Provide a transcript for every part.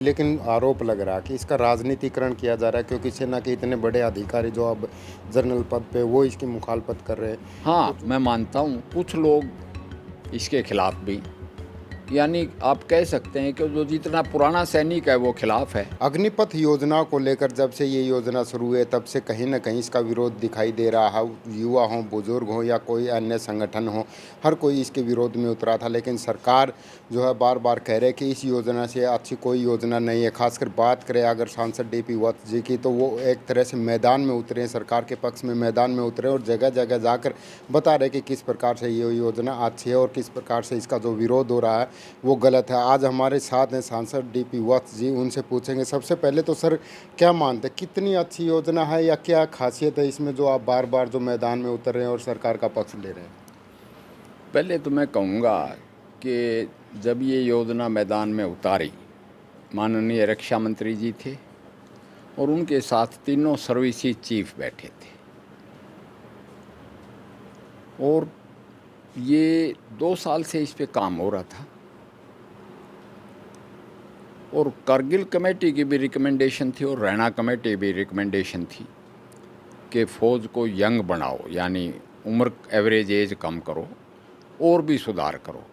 लेकिन आरोप लग रहा है कि इसका राजनीतिकरण किया जा रहा है, क्योंकि सेना के इतने बड़े अधिकारी जो अब जनरल पद पे वो इसकी मुखालफत कर रहे हैं। हाँ, मैं मानता हूँ कुछ लोग इसके खिलाफ भी, यानी आप कह सकते हैं कि जो जितना पुराना सैनिक है वो खिलाफ है। अग्निपथ योजना को लेकर जब से ये योजना शुरू हुई है तब से कहीं न कहीं इसका विरोध दिखाई दे रहा है। युवा हों, बुजुर्ग हों या कोई अन्य संगठन हो, हर कोई इसके विरोध में उतरा था। लेकिन सरकार जो है बार-बार कह रहे हैं कि इस योजना से अच्छी कोई योजना नहीं है। ख़ासकर बात करें अगर सांसद डीपी वत्स जी की, तो वो एक तरह से मैदान में उतरे हैं, सरकार के पक्ष में मैदान में उतरे और जगह-जगह जाकर बता रहे हैं कि किस प्रकार से ये योजना अच्छी है और किस प्रकार से इसका जो विरोध हो रहा है वो गलत है। आज हमारे साथ हैं सांसद डीपी वत्स जी, उनसे पूछेंगे। सबसे पहले तो सर, क्या मानते हैं कितनी अच्छी योजना है या क्या खासियत है इसमें जो आप बार-बार जो मैदान में उतर रहे हैं और सरकार का पक्ष ले रहे हैं? पहले तो मैं कहूँगा कि जब ये योजना मैदान में उतारी, माननीय रक्षा मंत्री जी थे और उनके साथ तीनों सर्विसेज चीफ बैठे थे और ये 2 साल से इस पे काम हो रहा था और करगिल कमेटी की भी रिकमेंडेशन थी और रैना कमेटी की भी रिकमेंडेशन थी कि फ़ौज को यंग बनाओ, यानी उम्र एवरेज एज कम करो और भी सुधार करो।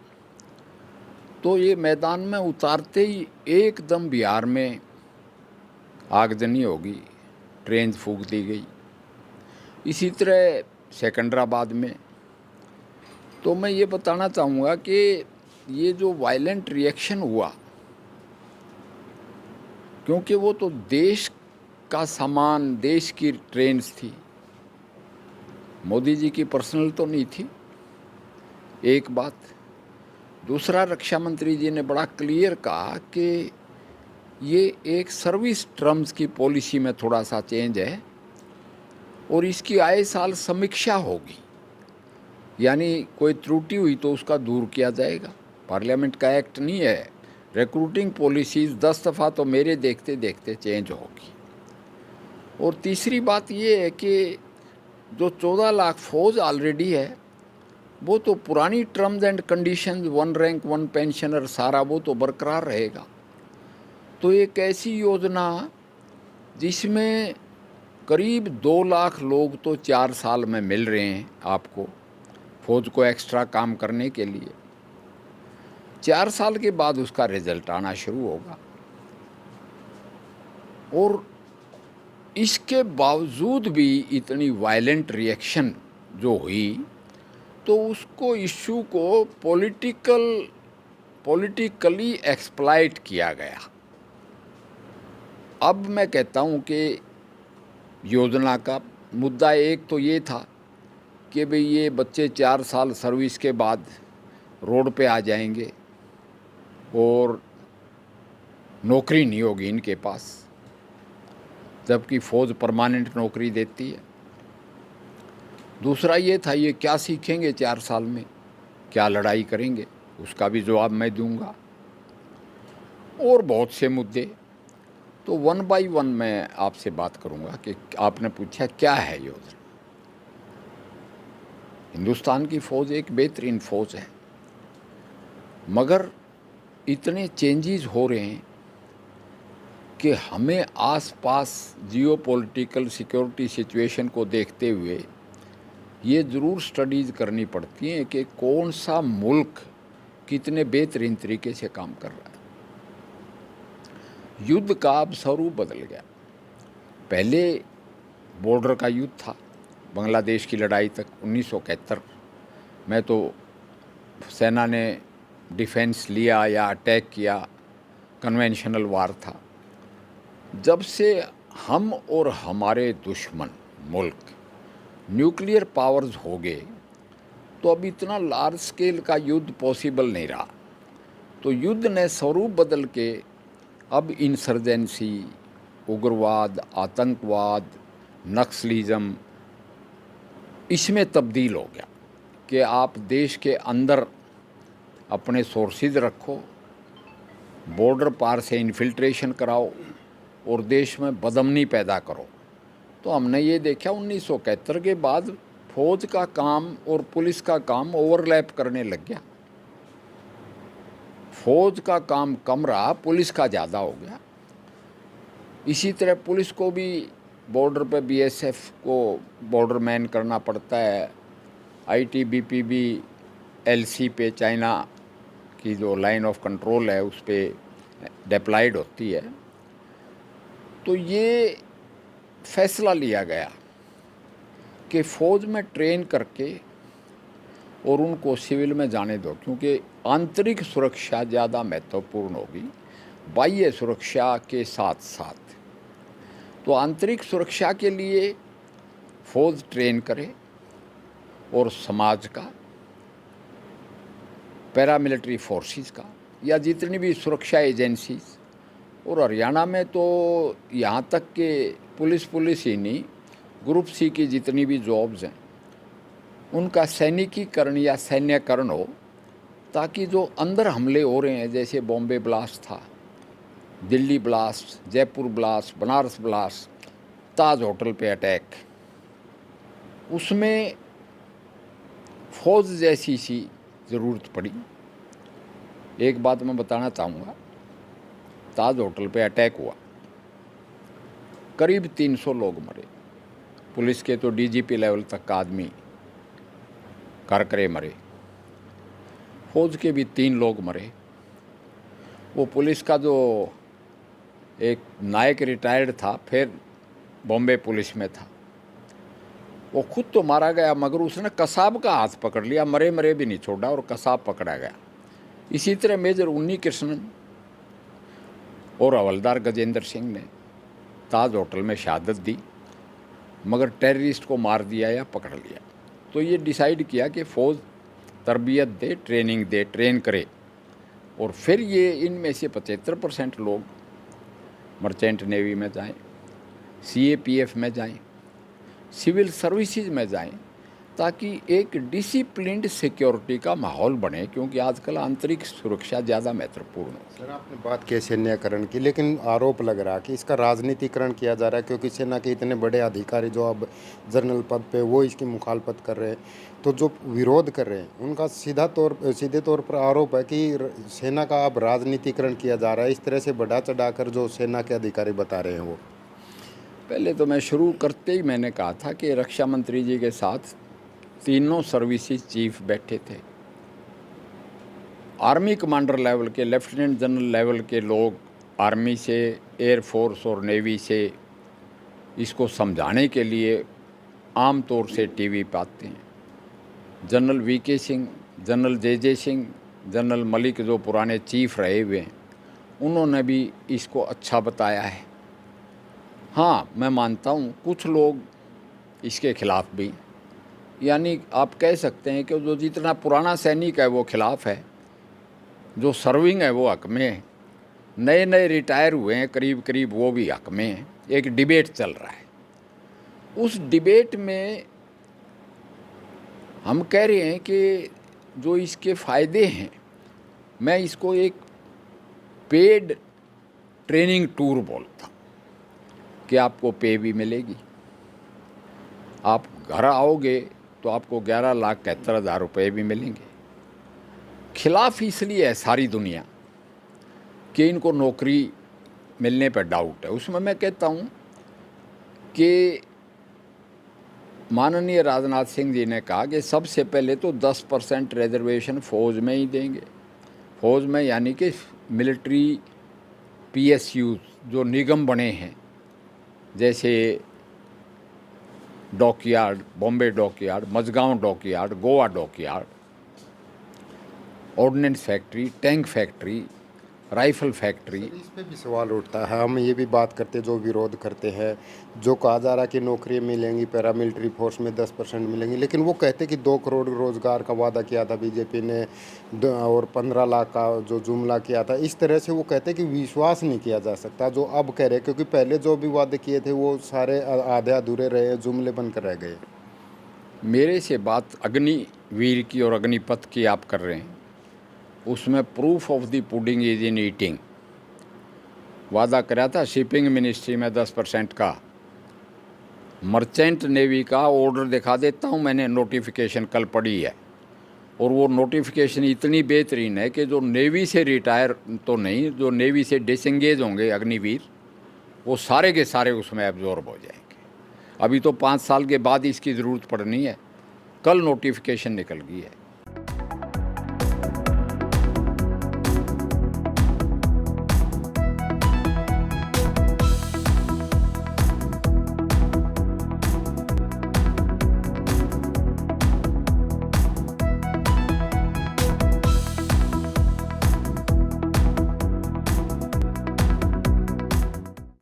तो ये मैदान में उतारते ही एकदम बिहार में आगजनी होगी, ट्रेन फूंक दी गई। इसी तरह सिकंदराबाद में। तो मैं ये बताना चाहूँगा कि ये जो वायलेंट रिएक्शन हुआ, क्योंकि वो तो देश का सामान, देश की ट्रेन्स थी, मोदी जी की पर्सनल तो नहीं थी, एक बात। दूसरा, रक्षा मंत्री जी ने बड़ा क्लियर कहा कि ये एक सर्विस टर्म्स की पॉलिसी में थोड़ा सा चेंज है और इसकी आए साल समीक्षा होगी, यानी कोई त्रुटि हुई तो उसका दूर किया जाएगा। पार्लियामेंट का एक्ट नहीं है। रिक्रूटिंग पॉलिसीज़ 10 दफ़ा तो मेरे देखते देखते चेंज होगी। और तीसरी बात ये है कि जो 14 लाख फौज ऑलरेडी है वो तो पुरानी terms and conditions, 1 rank 1 pensioner, सारा वो तो बरकरार रहेगा। तो एक ऐसी योजना जिसमें करीब 2 लाख लोग तो 4 साल में मिल रहे हैं आपको, फौज को एक्स्ट्रा काम करने के लिए, 4 साल के बाद उसका रिजल्ट आना शुरू होगा। और इसके बावजूद भी इतनी वायलेंट रिएक्शन जो हुई, तो उसको इश्यू को पॉलिटिकली एक्सप्लॉइट किया गया। अब मैं कहता हूँ कि योजना का मुद्दा एक तो ये था कि भाई ये बच्चे 4 साल सर्विस के बाद रोड पे आ जाएंगे और नौकरी नहीं होगी इनके पास, जबकि फ़ौज परमानेंट नौकरी देती है। दूसरा ये था, ये क्या सीखेंगे 4 साल में, क्या लड़ाई करेंगे, उसका भी जवाब मैं दूंगा। और बहुत से मुद्दे। तो 1 बाय 1 मैं आपसे बात करूंगा कि आपने पूछा क्या है योजना। हिंदुस्तान की फ़ौज एक बेहतरीन फ़ौज है, मगर इतने चेंजेस हो रहे हैं कि हमें आसपास जियोपॉलिटिकल सिक्योरिटी सिचुएशन को देखते हुए ये ज़रूर स्टडीज़ करनी पड़ती हैं कि कौन सा मुल्क कितने बेहतरीन तरीके से काम कर रहा है। युद्ध का अब स्वरूप बदल गया। पहले बॉर्डर का युद्ध था, बांग्लादेश की लड़ाई तक 1971 में तो सेना ने डिफेंस लिया या अटैक किया, कन्वेंशनल वार था। जब से हम और हमारे दुश्मन मुल्क न्यूक्लियर पावर्स हो गए, तो अब इतना लार्ज स्केल का युद्ध पॉसिबल नहीं रहा। तो युद्ध ने स्वरूप बदल के अब इंसर्जेंसी, उग्रवाद, आतंकवाद, नक्सलिज़म, इसमें तब्दील हो गया कि आप देश के अंदर अपने सोर्सेज रखो, बॉर्डर पार से इन्फिल्ट्रेशन कराओ और देश में बदमनी पैदा करो। तो हमने ये देखा 1971 के बाद फौज का काम और पुलिस का काम ओवरलैप करने लग गया। फौज का काम कम रहा, पुलिस का ज़्यादा हो गया। इसी तरह पुलिस को भी बॉर्डर पे बीएसएफ को बॉर्डर मैन करना पड़ता है, आईटीबीपी एलसी पे चाइना की जो लाइन ऑफ कंट्रोल है उस पर डिप्लॉयड होती है। तो ये फैसला लिया गया कि फ़ौज में ट्रेन करके और उनको सिविल में जाने दो, क्योंकि आंतरिक सुरक्षा ज़्यादा महत्वपूर्ण होगी बाह्य सुरक्षा के साथ साथ। तो आंतरिक सुरक्षा के लिए फ़ौज ट्रेन करे और समाज का, पैरामिलिट्री फोर्सेस का, या जितनी भी सुरक्षा एजेंसीज। और हरियाणा में तो यहाँ तक कि पुलिस ही नहीं, ग्रुप सी की जितनी भी जॉब्स हैं उनका सैनिकीकरण या सैन्यकरण हो, ताकि जो अंदर हमले हो रहे हैं, जैसे बॉम्बे ब्लास्ट था, Delhi blast, Jaipur blast, Banaras blast, Taj hotel पे अटैक, उसमें फौज जैसी सी ज़रूरत पड़ी। एक बात मैं बताना चाहूँगा, ताज होटल पे अटैक हुआ, करीब 300 लोग मरे, पुलिस के तो डीजीपी लेवल तक का आदमी करकरे मरे, फौज के भी 3 लोग मरे। वो पुलिस का जो एक नायक रिटायर्ड था, फिर बॉम्बे पुलिस में था, वो खुद तो मारा गया, मगर उसने कसाब का हाथ पकड़ लिया, मरे मरे भी नहीं छोड़ा और कसाब पकड़ा गया। इसी तरह मेजर उन्नी कृष्णन और हवलदार गजेंद्र सिंह ने ताज होटल में शहादत दी, मगर टेररिस्ट को मार दिया या पकड़ लिया। तो ये डिसाइड किया कि फ़ौज तरबियत दे, ट्रेनिंग दे, ट्रेन करे, और फिर ये इनमें से 75% लोग मर्चेंट नेवी में जाएं, सीएपीएफ में जाएं, सिविल सर्विसेज में जाएं, ताकि एक डिसिप्लिन्ड सिक्योरिटी का माहौल बने, क्योंकि आजकल आंतरिक सुरक्षा ज़्यादा महत्वपूर्ण है। सर, आपने बात की सैन्यकरण की, लेकिन आरोप लग रहा है कि इसका राजनीतिकरण किया जा रहा है, क्योंकि सेना के इतने बड़े अधिकारी जो अब जनरल पद पे, वो इसकी मुखालफत कर रहे हैं। तो जो विरोध कर रहे हैं उनका सीधे तौर पर आरोप है कि सेना का अब राजनीतिकरण किया जा रहा है, इस तरह से बढ़ा चढ़ाकर जो सेना के अधिकारी बता रहे हैं वो। पहले तो मैं शुरू करते ही मैंने कहा था कि रक्षा मंत्री जी के साथ तीनों सर्विसेज चीफ बैठे थे, आर्मी कमांडर लेवल के, लेफ्टिनेंट जनरल लेवल के लोग आर्मी से, एयरफोर्स और नेवी से इसको समझाने के लिए आम तौर से टीवी पे आते हैं। जनरल वीके सिंह, जनरल जे सिंह, जनरल मलिक जो पुराने चीफ रहे हुए हैं, उन्होंने भी इसको अच्छा बताया है। हाँ, मैं मानता हूँ कुछ लोग इसके खिलाफ भी, यानी आप कह सकते हैं कि जो जितना पुराना सैनिक है वो खिलाफ है, जो सर्विंग है वो हक में है, नए नए रिटायर हुए हैं करीब करीब वो भी हक में हैं। एक डिबेट चल रहा है, उस डिबेट में हम कह रहे हैं कि जो इसके फ़ायदे हैं, मैं इसको एक पेड ट्रेनिंग टूर बोलता हूँ, कि आपको पे भी मिलेगी, आप घर आओगे तो आपको 11,71,000 रुपये भी मिलेंगे। खिलाफ इसलिए है सारी दुनिया कि इनको नौकरी मिलने पर डाउट है। उसमें मैं कहता हूँ कि माननीय राजनाथ सिंह जी ने कहा कि सबसे पहले तो 10% रिजर्वेशन फ़ौज में ही देंगे। फ़ौज में यानी कि मिलिट्री पीएसयू जो निगम बने हैं, जैसे dockyard, Bombay dockyard, Mazagaon dockyard, Goa dockyard, ordnance factory, tank factory, rifle factory. इस पे भी सवाल उठता है, हम ये भी बात करते जो विरोध करते हैं, जो कहा जा रहा है कि नौकरी मिलेंगी, पैरामिलिट्री फोर्स में 10% मिलेंगी, लेकिन वो कहते कि 2 करोड़ रोजगार का वादा किया था बीजेपी ने, और 15 लाख का जो जुमला किया था। इस तरह से वो कहते कि विश्वास नहीं किया जा सकता जो अब कह रहे, क्योंकि पहले जो भी वादे किए थे वो सारे आधे अधूरे रहे, जुमले बनकर रह गए। मेरे से बात अग्निवीर की और अग्निपथ की आप कर रहे हैं, उसमें proof of the pudding is in eating. वादा कराया था शिपिंग मिनिस्ट्री में 10% का, मर्चेंट नेवी का ऑर्डर दिखा देता हूँ, मैंने नोटिफिकेशन कल पढ़ी है, और वो नोटिफिकेशन इतनी बेहतरीन है कि जो नेवी से रिटायर तो नहीं, जो नेवी से डिसंगेज होंगे अग्निवीर, वो सारे के सारे उसमें एब्जॉर्ब हो जाएंगे। अभी तो 5 साल के बाद इसकी ज़रूरत पड़नी है। कल नोटिफिकेशन निकल गई है।